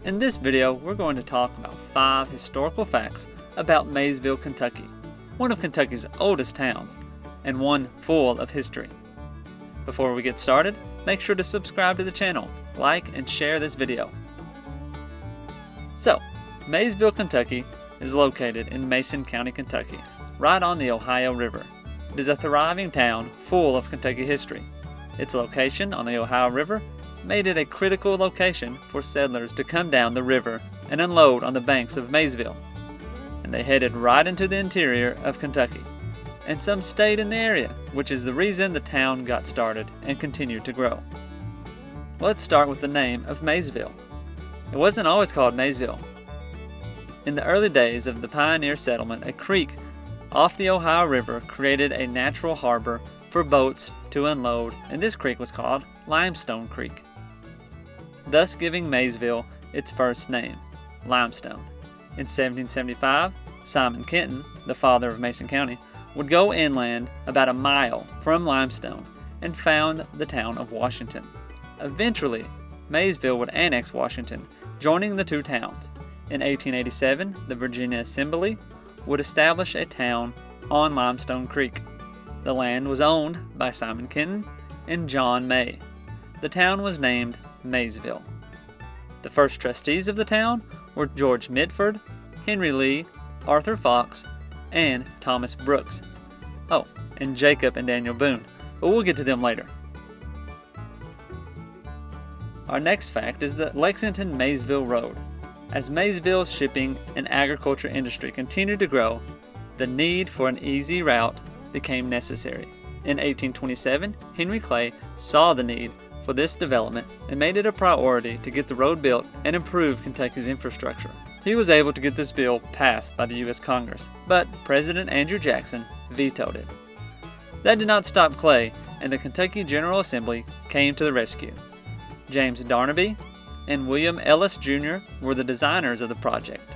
In this video, we're going to talk about 5 historical facts about Maysville, Kentucky, one of Kentucky's oldest towns, and one full of history. Before we get started, make sure to subscribe to the channel, like and share this video. So, Maysville, Kentucky is located in Mason County, Kentucky, right on the Ohio River. It is a thriving town full of Kentucky history. Its location on the Ohio River made it a critical location for settlers to come down the river and unload on the banks of Maysville. And they headed right into the interior of Kentucky. And some stayed in the area, which is the reason the town got started and continued to grow. Let's start with the name of Maysville. It wasn't always called Maysville. In the early days of the pioneer settlement, a creek off the Ohio River created a natural harbor for boats to unload, and this creek was called Limestone Creek, thus giving Maysville its first name, Limestone. In 1775, Simon Kenton, the father of Mason County, would go inland about a mile from Limestone and found the town of Washington. Eventually, Maysville would annex Washington, joining the two towns. In 1887, the Virginia Assembly would establish a town on Limestone Creek. The land was owned by Simon Kenton and John May. The town was named Maysville. The first trustees of the town were George Mitford, Henry Lee, Arthur Fox, and Thomas Brooks. Oh, and Jacob and Daniel Boone, but we'll get to them later. Our next fact is the Lexington-Meville Road. As Maysville's shipping and agriculture industry continued to grow, the need for an easy route became necessary. In 1827, Henry Clay saw the need for this development and made it a priority to get the road built and improve Kentucky's infrastructure. He was able to get this bill passed by the U.S. Congress, but President Andrew Jackson vetoed it. That did not stop Clay, and the Kentucky General Assembly came to the rescue. James Darnaby and William Ellis Jr. were the designers of the project.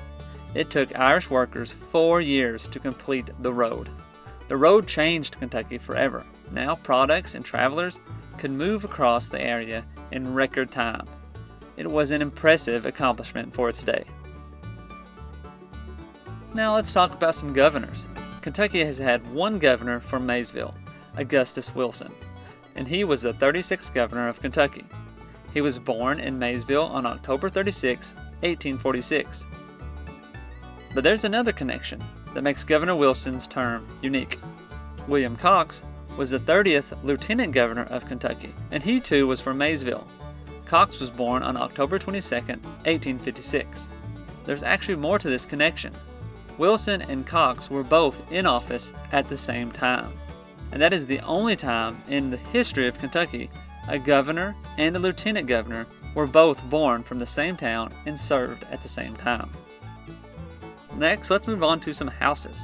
It took Irish workers 4 years to complete the road. The road changed Kentucky forever. Now products and travelers could move across the area in record time. It was an impressive accomplishment for its day. Now let's talk about some governors. Kentucky has had one governor from Maysville, Augustus Wilson, and he was the 36th governor of Kentucky. He was born in Maysville on October 36, 1846. But there's another connection that makes Governor Wilson's term unique. William Cox was the 30th Lieutenant Governor of Kentucky, and he too was from Maysville. Cox was born on October 22, 1856. There's actually more to this connection. Wilson and Cox were both in office at the same time, and that is the only time in the history of Kentucky a governor and a lieutenant governor were both born from the same town and served at the same time. Next, let's move on to some houses.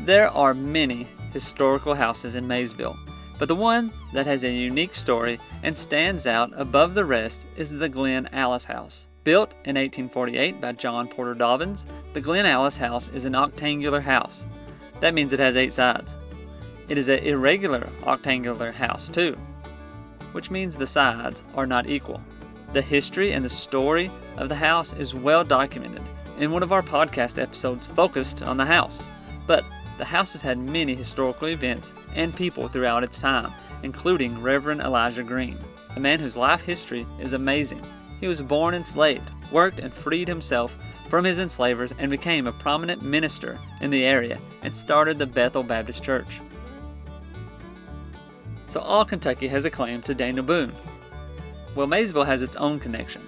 There are many historical houses in Maysville, but the one that has a unique story and stands out above the rest is the Glen Alice House. Built in 1848 by John Porter Dobbins, the Glen Alice House is an octangular house. That means it has 8 sides. It is an irregular octangular house too, which means the sides are not equal. The history and the story of the house is well documented in one of our podcast episodes focused on the house. But the house has had many historical events and people throughout its time, including Reverend Elijah Green, a man whose life history is amazing. He was born enslaved, worked and freed himself from his enslavers, and became a prominent minister in the area and started the Bethel Baptist Church. So all Kentucky has a claim to Daniel Boone. Well, Maysville has its own connection.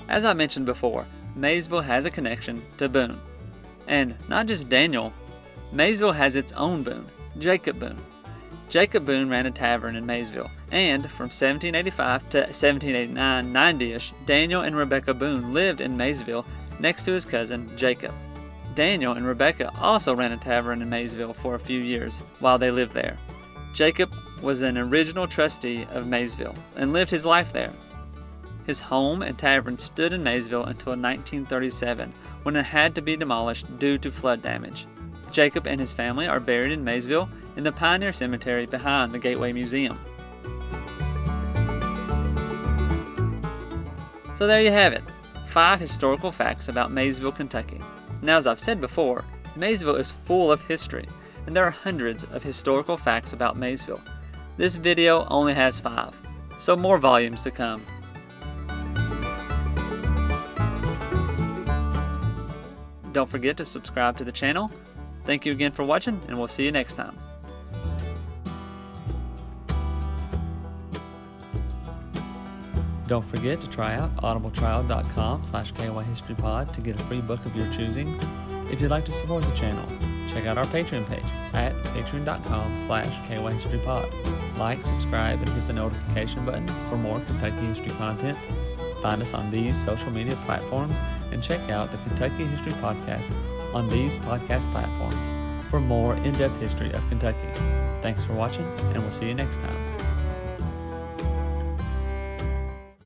As I mentioned before, Maysville has a connection to Boone. And not just Daniel, Maysville has its own Boone, Jacob Boone. Jacob Boone ran a tavern in Maysville, and from 1785 to 1789, 90-ish, Daniel and Rebecca Boone lived in Maysville next to his cousin Jacob. Daniel and Rebecca also ran a tavern in Maysville for a few years while they lived there. Jacob was an original trustee of Maysville and lived his life there. His home and tavern stood in Maysville until 1937, when it had to be demolished due to flood damage. Jacob and his family are buried in Maysville in the Pioneer Cemetery behind the Gateway Museum. So there you have it. 5 historical facts about Maysville, Kentucky. Now, as I've said before, Maysville is full of history, and there are hundreds of historical facts about Maysville. This video only has 5, so more volumes to come. Don't forget to subscribe to the channel. Thank you again for watching, and we'll see you next time. Don't forget to try out audibletrial.com/kyhistorypod to get a free book of your choosing. If you'd like to support the channel, check out our Patreon page at patreon.com/kyhistorypod. Like, subscribe, and hit the notification button for more Kentucky history content. Find us on these social media platforms and check out the Kentucky History Podcast on these podcast platforms for more in-depth history of Kentucky. Thanks for watching, and we'll see you next time.